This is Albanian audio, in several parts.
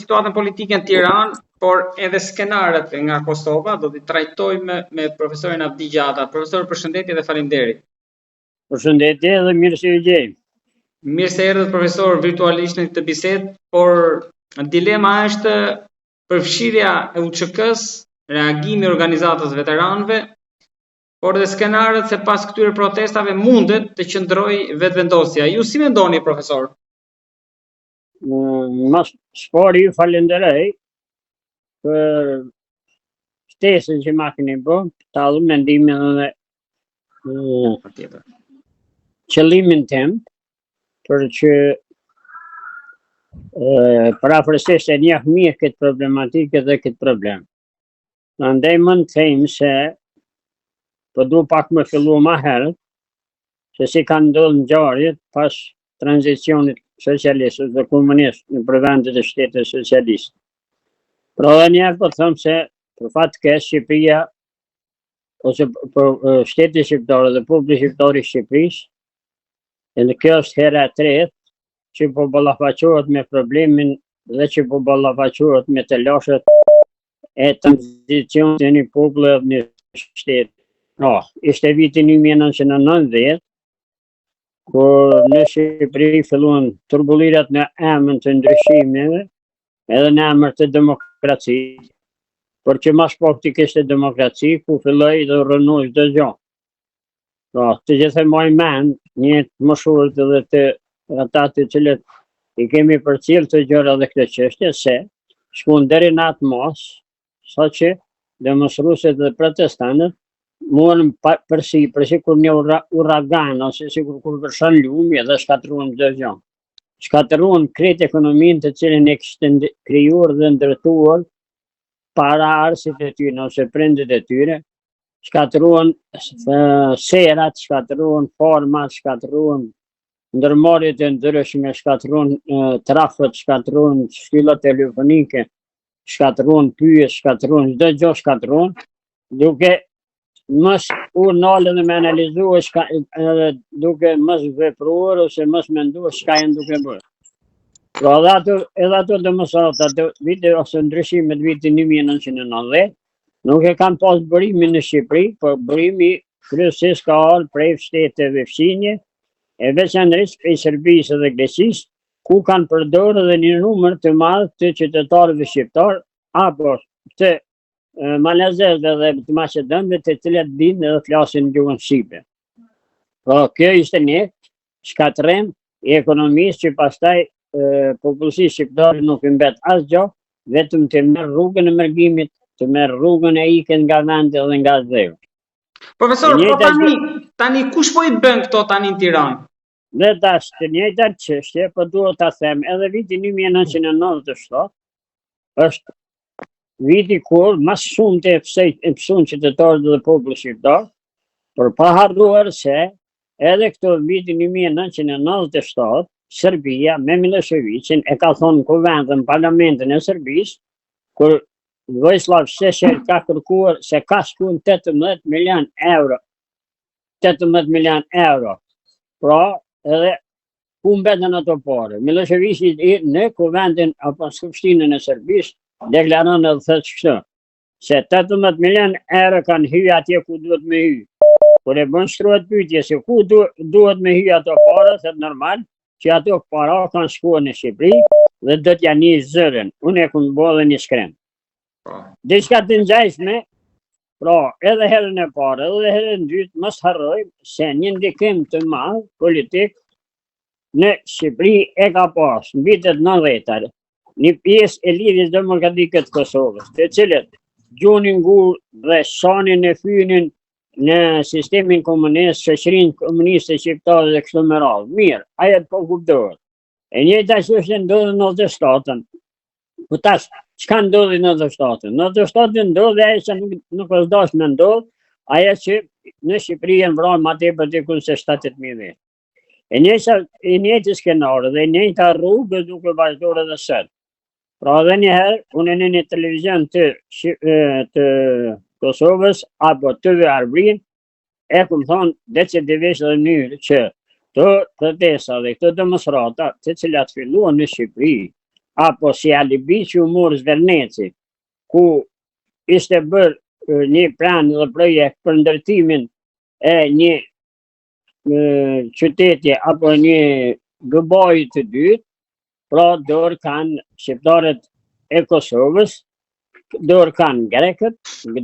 situatën politike në Tiranë, por edhe skenaret nga Kosova, do t'i trajtojmë me profesorin Avdi Gjata. Profesor, përshëndetje dhe faleminderit. Përshëndetje dhe mirë se ju gjej. Mirë se erdhët profesor virtualisht në këtë bisedë, por dilema është përfshirja e UÇK-s, reagimi i organizatës veteranëve, por dhe skenaret se pas këtyre protestave mundet të qëndrojë vetëvendosja. Ju si mendoni, profesor? Mas shpori ju falenderoj për ftesën që ma keni bërë, tallu mendimin dhe qëllimin tim, për që parafërsisht e njeh mirë këtë problematikë dhe këtë problem. Prandaj mund të them se po du pak më fillu më herët, se si kanë ndodhur ngjarjet pas tranzicionit socialist dhe komunist në vendet e shtetit socialist. Pra edhe njerë po them se për fat keq Shqipëria ose shteti shqiptar dhe populli shqiptar i Shqipërisë, edhe kjo është hera e tretë që po ballafaqohet me problemin dhe që po ballafaqohet me të lashët e tranzicionit të një populli dhe një shteti. Ishte viti 1990, kur në Shqipëri filluan turbullirat në emër të ndryshimeve edhe në emër të demokracisë, por që mas praktikisht e demokraci ku filloi dhe rënoi çdo gjë. Të gjithë e moj mend një të moshurit edhe të ata të cilët i kemi përcjell të gjëra dhe këtë çështje se shkuan deri në atë mos, saqë demonstruesit dhe protestantët muan përsi kur një uragan ose sikur kur vërshon lumi dhe shkatruan çdo gjë. Shkatruan krejt ekonominë të cilën e kishte krijuar dhe ndërtuar para arsit e tyre ose prindit e tyre, shkatruan serat, shkatruan format, shkatruan ndërmarrjet e ndryshme, shkatruan trafët, shkatruan shtylla telefonike, shkatruan pyetje, shkatruan çdo gjë, shkatruan, duke mos u nalën dhe me analizuar duke mos vepruar ose mos menduar çka janë duke bërë. Pra edhe ato demonstrata të vite ose ndryshimet vitin 1990 nuk e kanë pas bërimin në Shqipëri, por bërimi kryesisht ka ardhur prej shteteve fqinje, e veçanërisht prej Serbisë dhe Greqisë, ku kanë përdorur edhe një numër të madh të qytetarëve shqiptar apo të malazezëve dhe të maqedonëve të cilët dinë dhe flasin gjuhën shqipe. Pra kjo ishte një shkatrim i ekonomisë që pastaj popullsia shqiptare nuk i mbet asgjë, vetëm të merr rrugën e mërgimit, të merr rrugën e ikën nga vendi dhe nga dheu. Profesor, tani kush po i bën këto tani në Tiranë? Dhe tash të njëjta çështje, po duhet ta them, edhe viti 1997 është viti kur mas shumë të epsuan qytetarët dhe populli shqiptar, por pa harruar se edhe këto viti 1997 Serbia me Miloševićin e ka thonë në kuvendin parlamentin e Serbisë, kur Vojislav Šešelj ka kërkuar se ka shkuar 18 milion euro. 18 milion euro. Pra, edhe ku mbeten ato parë. Miloševići në kuvendin apo skupshtinën e Serbisë deklaron edhe thotë kështu, se 18 milion euro kanë hyrë atje ku duhet me hyjë. Kur e bën shkruhet pyetje se ku duhet me hyjë ato parë, thotë normal që ato para kanë shkuar në Shqipëri dhe do t'ja një zërin. Unë e këmë bërë një shkrem. Diçka të ngjashme, pra edhe herën e parë, edhe herën e dytë, mos harrojmë se një ndikim të madh politik në Shqipëri e ka pas në vitet 90-tar një pjesë e lidhjes demokratike të Kosovës, të cilët gjunin ngur dhe shanin e fynin në sistemin komunist, shoqërinë komuniste shqiptare dhe kështu me radhë. Mirë, ajo po kuptohet. E njëjta çështje ndodhi në 97-ën. Po tash, çka ndodhi në 97-ën? Në 97-ën ndodhi ajo që nuk është dashur me ndodh, ajo që në Shqipëri janë vrarë më tepër diku se 70.000 vjet. E njëjtë skenar dhe e njëjta rrugë duke vazhduar edhe sot. Pra edhe një herë, unë në një televizion të Kosovës apo TV Arbrin, e këmë thonë decisivisht dhe mënyrë që të protesta dhe këto demonstrata të cilat filluan në Shqipëri apo si alibi që u morë Zverneci, ku ishte bërë një plan dhe projekt për ndërtimin e një qytetje apo një gëboj të dytë, pra dorë kanë shqiptarët e Kosovës, dorë kanë grekët,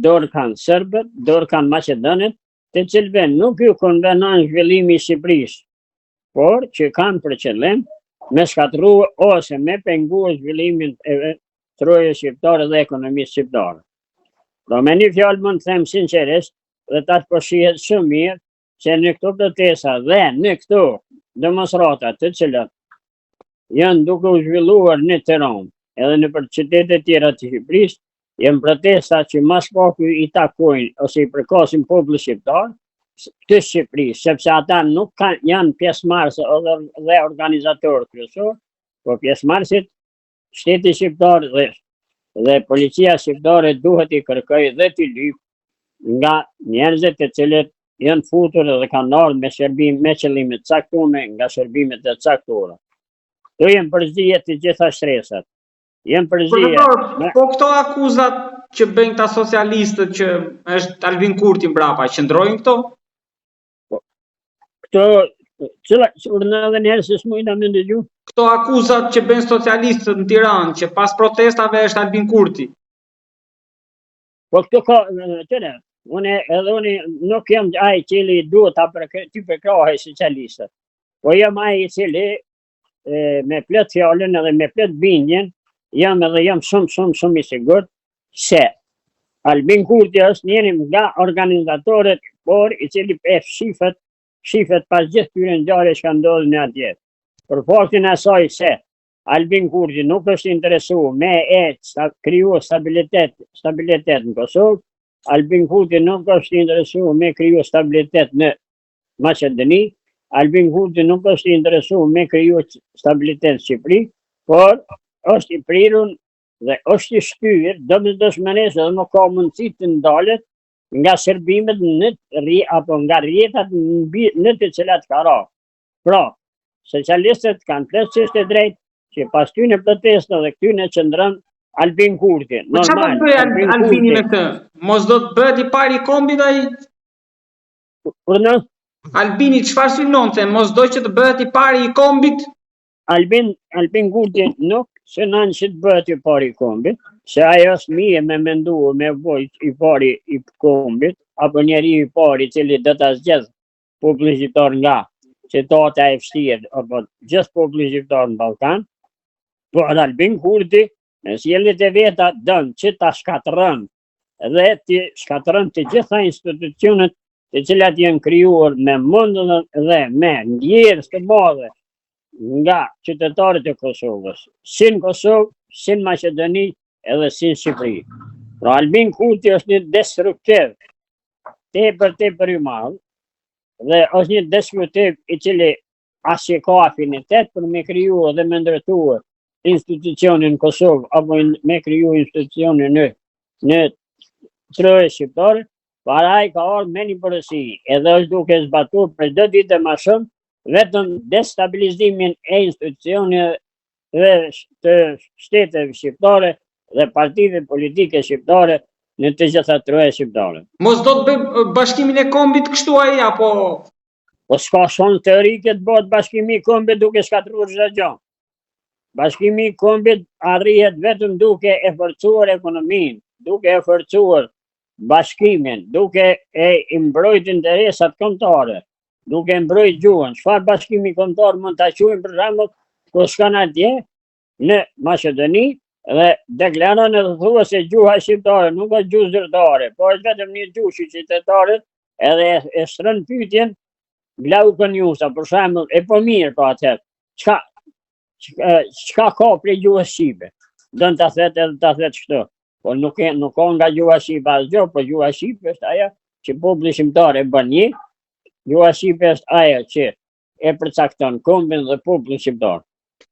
dorë kanë serbët, dorë kanë maqedonët, të cilëve nuk ju konvenon zhvillimi i Shqipërisë, por që kanë për qëllim me shkatërru ose me pengu zhvillimin e trojës shqiptare dhe ekonomisë shqiptare. Pra me një fjalë mund të them sinqerisht dhe tash po shihet shumë mirë që në këto protesta dhe në këto demonstrata të cilat janë duke u zhvilluar në Tiranë edhe në për qytete tjera të Shqipërisë, janë protesta që mas paku i takojnë ose i përkasin popullit shqiptar të Shqipërisë, sepse ata nuk janë pjesëmarrës dhe organizatorë kryesor, por pjesëmarrësit shteti shqiptar dhe policia shqiptare duhet i kërkojë dhe t'i lypë nga njerëzit të cilët janë futur dhe kanë ardhur me shërbim me qëllime të caktuara nga shërbimet e caktuara. Këto janë përzije të gjitha shtresat. Janë përzije. Po këto akuzat që bëjnë ta socialistët që është Albin Kurti mbrapa, qëndrojnë këto? Këto urdhëna edhe njerëz se s'mujna me ndëgju. Këto akuzat që bëjnë socialistët në Tiranë, që pas protestave është Albin Kurti. Po këto ka tëre. Unë nuk jam ai cili duhet ta përkrahej socialistët. Po jam ai i cili me plot fjalën edhe me plot bindjen jam shumë i sigurt se Albin Kurti është njëri nga organizatorët, por i cili shifet pas gjithë këtyre ngjarjeve që kanë ndodhur në atje. Për faktin e asaj se Albin Kurti nuk është interesuar me kriju stabilitet në Kosovë, Albin Kurti nuk është interesuar me kriju stabilitet në Maqedoni, Albin Kurti nuk është interesuar me kriju stabilitet në Shqipëri, por është i prirur dhe është i shtyr domosdoshmërisht dhe nuk ka mundësi të ndalet nga shërbimet apo nga rrjetat në të cilat ka ra. Pra, socialistët kanë plotësisht e drejtë që pas këtyre protestave dhe këtyre qëndron Albin Kurti. Normal. Çfarë bëj Albini me këtë? Mos do të bëhet i pari i kombit ai? Albini çfarë synonte? Mos do që të bëhet i pari i kombit? Albin Kurti nuk synon që të bëhet i pari i kombit, se ajo është mirë me menduar me vojt i pari i kombit, apo njeri i pari i cili do ta zgjedh popullin shqiptar nga qytete e vështirë apo gjithë popullin shqiptar në Ballkan. Por Albin Kurti në sjelljet e veta don që ta shkatërron dhe të shkatërron të gjitha institucionet të cilat janë krijuar me mund dhe me ndjerës të madhe nga qytetarët e Kosovës, si në Kosovë, si në Maqedoni edhe si në Shqipëri. Pra Albin Kurti është një destruktiv tepër i madh dhe është një destruktiv i cili as që ka afinitet për me kriju dhe me ndërtuar institucionin në Kosovë apo me kriju institucionin në trojën shqiptare, para ai ka ardhur me një porosi edhe është duke zbatuar për çdo ditë më shumë vetëm destabilizimin e institucioneve të shteteve shqiptare dhe partive politike shqiptare në të gjitha troja shqiptare. Mos do të bëj bashkimin e kombit kështu ai apo? Po s'ka shumë teorike të bëhet bashkimi i kombit duke shkatërruar çdo gjë. Bashkimi i kombit arrihet vetëm duke e forcuar ekonominë, duke e forcuar bashkimin, duke e mbrojtur interesat kombëtare, duke mbrojtur gjuhën. Çfarë bashkimi kombëtar mund ta quajmë për shembull kur shkon atje në Maqedoni dhe deklaron edhe thua se gjuha shqiptare nuk është gjuhë zyrtare, por është vetëm një gjuhë qytetare edhe e shtron pyetjen blau konjusa, për shembull, e po mirë po atë. Çka ka për gjuhën shqipe? Don ta thotë edhe ta thotë kështu. Po nuk ka nga gjuha shqipe asgjë, po gjuha shqipe është ajo që populli shqiptar e bën një. Gjuha shqipe është ajo që e përcakton kombin dhe popullin shqiptar.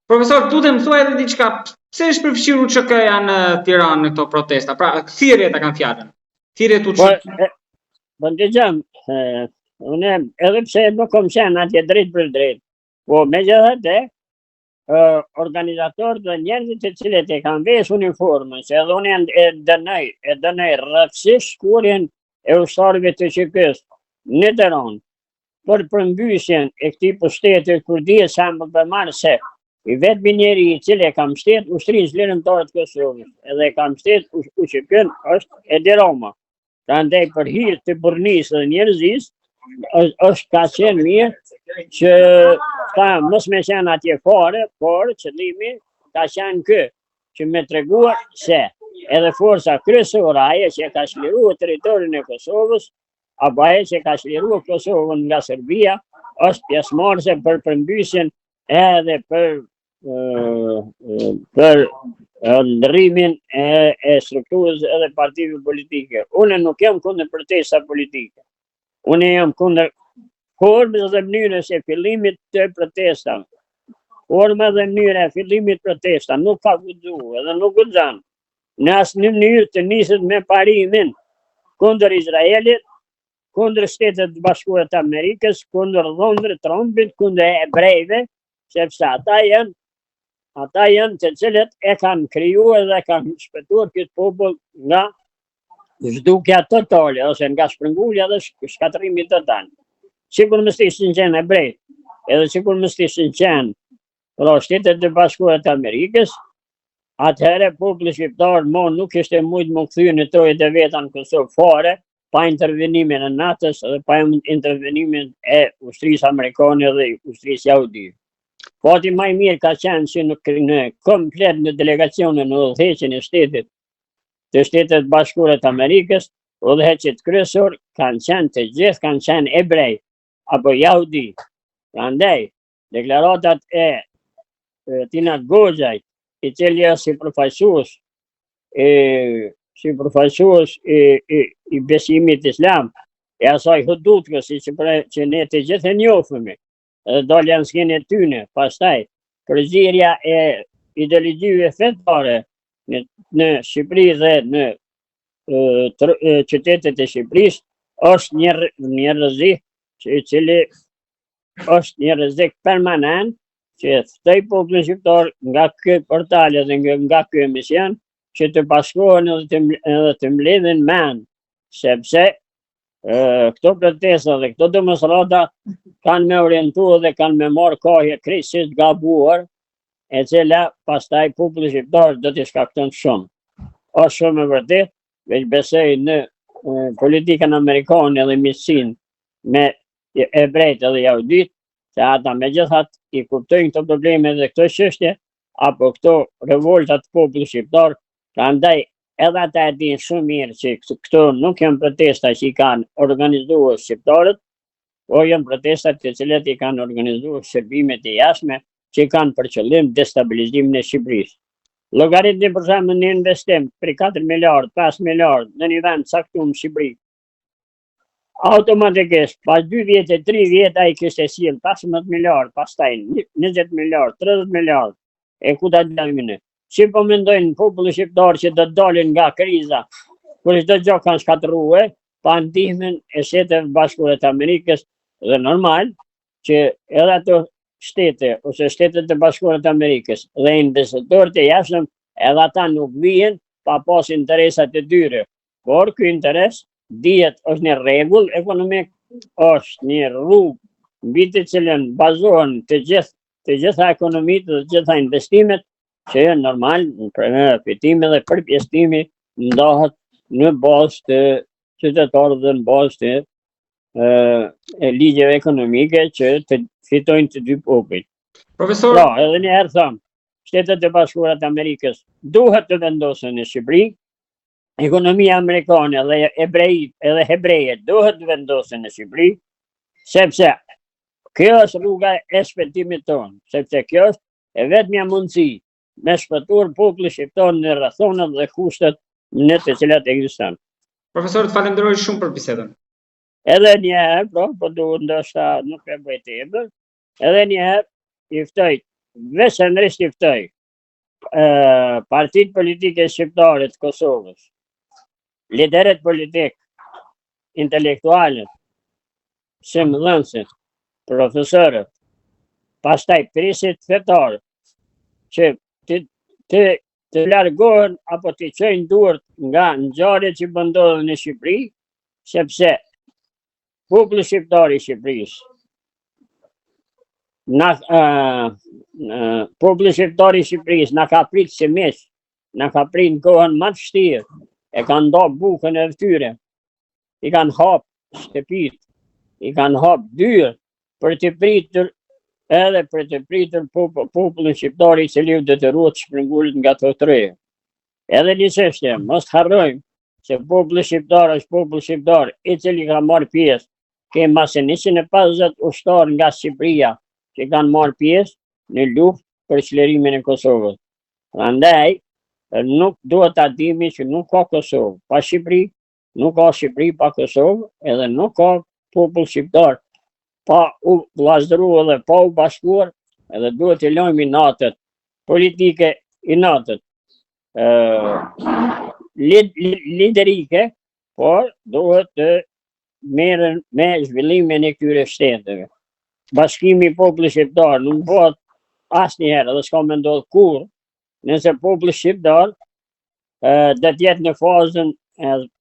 Profesor, tutem thuaj edhe diçka. Pse është përfshirur ÇK-ja në Tiranë në këto protesta? Pra, thirrje ta kanë fjalën. Thirrje tu çfarë? Po dëgjom, unë edhe pse nuk kam qenë atje drejt për drejt, po megjithatë organizatorët dhe njerëzit të cilët e kanë vesh uniformën, se edhe unë e dënoj rrëfsisht shkurjen e ushtarëve të QK-s në Tiranë për përmbysjen e këtij pushtetit kur dihet shembull për marrë se i vetmi njeri i cili e ka mbështet ushtrisë lirëtare të Kosovës edhe e ka mbështet UÇK-n është Edi Rama. Prandaj për hir të burrnisë dhe njerëzisë është ka qenë mirë që ta mos me qenë atje fare, por qëllimi ka qenë kë, që me treguar se edhe forca kryesore ajo që ka çliruar territorin e Kosovës, apo ajo që ka çliruar Kosovën nga Serbia, është pjesëmarrëse për përmbysjen edhe për ndrrimin e strukturës edhe partive politike. Unë nuk jam kundër protesta politike. Unë jam kundër formës dhe mënyrës e fillimit të protestave. Forma dhe mënyra e fillimit protesta nuk ka guxuar edhe nuk guxon në asnjë mënyrë të niset me parimin kundër Izraelit, kundër Shtetet Bashkuara të Amerikës, kundër Donald Trumpit, kundër hebrejve, sepse ata janë të cilët e kanë krijuar dhe kanë shpëtuar këtë popull nga zhdukja totale ose nga shpërngulja dhe shkatrimi total. Sikur mos ishin qenë hebrej, edhe sikur mos ishin qenë Shtetet e Bashkuara të Amerikës, atëherë populli shqiptar nuk ishte mujt më kthyer në trojet e veta në Kosovë fare, pa intervenimin e NATO-s dhe pa intervenimin e ushtrisë amerikane dhe ushtrisë saudite. Fati më i mirë ka qenë që në komplet në delegacionin në udhëheqjen e Shtetet Bashkuara të Amerikës, udhëheqjet kryesor kanë qenë të gjithë kanë qenë hebrej apo jahudi. Prandaj deklaratat e Tinat Goxhajt, i cili është si përfaqësues i besimit islam, e asaj hududkës që ne të gjithë e njohemi, edhe dalë janë skenë e tyne, pastaj përzierja e ideologjive fetare në Shqipëri dhe në qytetet e Shqipërisë është një rrezik i cili është një rrezik permanent që ftoj popullin shqiptar nga ky portal dhe nga ky emision që të bashkohen edhe të mbledhin mend, sepse këto protesta dhe këto demonstrata kanë me orientuar dhe kanë me marrë kohë krejtësisht gabuar, e cila pastaj populli shqiptar do t'i shkakton shumë. Është shumë e vërtetë, veç besoj në politikën amerikane dhe miqësinë me hebrejt edhe jahudit, se ata megjithatë i kuptojnë këto probleme dhe këto çështje apo këto revoltat të popullit shqiptar, prandaj edhe ata e dinë shumë mirë që këto nuk janë protesta që i kanë organizuar shqiptarët, por janë protesta të cilat i kanë organizuar shërbimet e jashtme që kanë për qëllim destabilizimin e Shqipërisë. Llogaritni për shembull një investim për 4 miliard, 5 miliard në një vend caktuar në Shqipëri, automatikisht pas 2 vjetë, 3 vjetë ai kishte sjell 15 miliard, pastaj 20 miliard, 30 miliard. E ku ta dalin? Si po mendojnë populli shqiptar që do të dalin nga kriza, kur çdo gjë kanë shkatërruar pa ndihmën e Shtetit Bashkuar të Amerikës, dhe normal që edhe ato shtete ose Shtetet e Bashkuara të Amerikës dhe investitorët e jashtëm edhe ata nuk vijen pa pas interesat e tyre, por ky interes dihet është një rregull ekonomik, është një rrugë mbi të cilën bazohen të gjitha ekonomitë dhe të gjitha investimet, që janë normal për fitimi dhe përpjesëtimi ndahet në bazë të qytetarëve dhe në bazë të ligjeve ekonomike që të fitojnë të dy popujt. Profesor, Pra, edhe një herë them, Shtetet e Bashkuara të Amerikës duhet të vendosen në Shqipëri, ekonomia amerikane dhe hebrejet duhet të vendosen në Shqipëri, sepse kjo është rruga e shpëtimit tonë, sepse kjo është e vetmja mundësi me shpëtuar popullin shqiptar në rrethonat dhe kushtet në të cilat ekzistojnë. profesor, të falenderoj shumë për bisedën. Edhe një herë, po duhet ndoshta nuk e bëj tepër, edhe një herë i ftoj, veçanërisht i ftoj partitë politike shqiptare të Kosovës, liderët politik, intelektualët, shëmbëdhënësit, profesorët, pastaj prisit fetar, që të largohen apo të çojnë duart nga ngjarjet që ndodhen në Shqipëri, sepse populli shqiptar i Shqipërisë, populli shqiptar i Shqipërisë na ka prit si miq, na ka prit në kohën më të vështirë, e kanë nda bukën e tyre, i kanë hap shtëpit, i kanë hap dyrë për të pritur edhe për të pritur popullin shqiptar i cili do të ruhet shpërngulët nga të treja. Edhe një çështje, mos harrojmë se populli shqiptar është popull shqiptar i cili ka marrë pjesë, kemi masi 150 ushtarë nga Shqipëria që kanë marrë pjesë në luftë për çlirimin e Kosovës. Prandaj, nuk duhet ta dimi që nuk ka Kosovë pa Shqipëri, nuk ka Shqipëri pa Kosovë, edhe nuk ka popull shqiptar pa u vllazëruar dhe pa u bashkuar, edhe duhet të lojmë natët politike i natët liderike, por duhet të merren me zhvillimin e këtyre shteteve. Bashkimi i popullit shqiptar nuk bëhet asnjëherë dhe s'ka më ndodhur kurrë nëse populli shqiptar do të jetë në fazën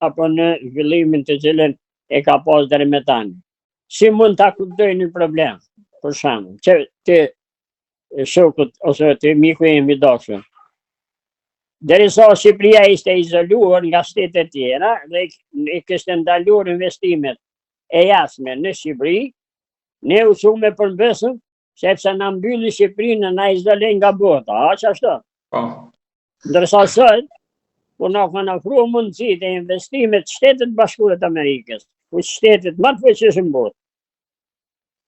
apo në zhvillimin të cilën e ka pas deri më tani. Si mund ta kuptoj një problem, për shembull, që të shokut ose të miku im i dashur. Derisa Shqipëria ishte izoluar nga shtetet tjera dhe i kishte ndaluar investimet e jashtme në Shqipëri, ne u shumë përmbesëm sepse na mbylli Shqipërinë, na izoloi nga bota, aq ashtu. Ndërsa sot, kur na kanë ofruar mundësitë e investimit Shtetet Bashkuara të Amerikës, ku shtetet më të fuqishëm në botë,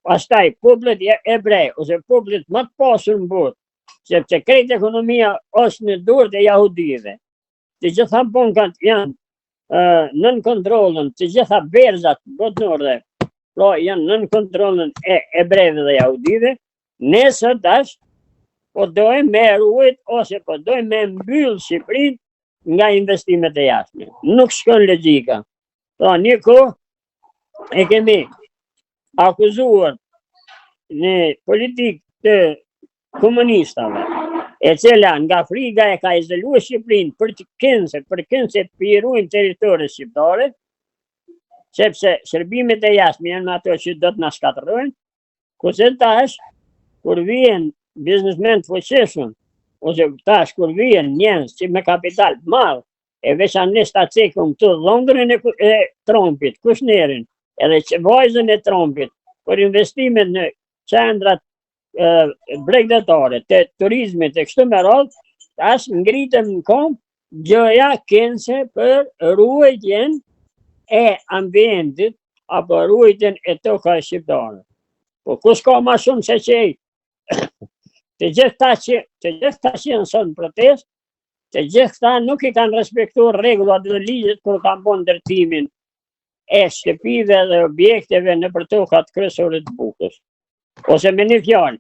pastaj popullet ebrej ose popullet më të pasur në botë, sepse krejt ekonomia është në dorë të jahudive. Të gjitha bankat janë nën kontrollën, të gjitha berzat botërore, pra janë nën kontrollën e ebrejve dhe jahudive. Nëse tash po dojmë me ruajt ose po dojmë me mbyll Shqipërinë nga investimet e jashtme. Nuk shkon logjika. Pra një kohë e kemi akuzuar në politikë të komunistave, e cila nga frika e ka izoluar Shqipërinë për të pirujnë territoret shqiptare, sepse shërbimet e jashtme janë ato që do të na shkatërrojnë, kurse tash kur vjen biznesmen të fuqishëm, ose tash kur vjen njerëz që me kapital të madh, e veçanërisht ta cekëm këtu dhëndrin e Trumpit, Kushnerin, edhe që vajzën e Trumpit, për investimet në qendrat bregdetare, të turizmit e kështu me radhë, tash ngritëm në kom gjëja këndse për ruajtjen e ambientit apo ruajtjen e tokave shqiptare. Po kush ka më shumë se çej? Të gjitha që janë sot në protestë, të gjitha nuk i kanë respektuar rregullat dhe ligjet kur kanë bën ndërtimin e shtëpive dhe objekteve nëpër tokat kryesore të bukës. Ose me një fjalë,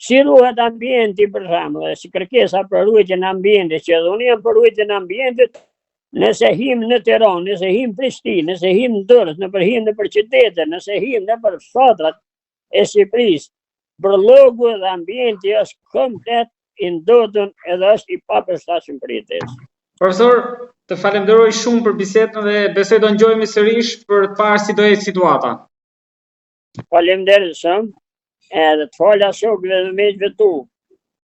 si ruhet ambienti për shembull, si kërkesa për ruajtjen e ambientit, që edhe unë jam për ruajtjen e ambientit, nëse him në Tiranë, nëse him në Prishtinë, nëse him në Durrës, nëpër qytete, nëse him nëpër fshatrat e Shqipërisë, brlogu dhe ambienti është komplet i ndodhur edhe është i papërshtatshëm për jetesë. Profesor, të falenderoj shumë për bisedën dhe besoj do ngjojmë sërish për të parë si do jetë situata. Faleminderit shumë, edhe të falja shokëve dhe miqve tu.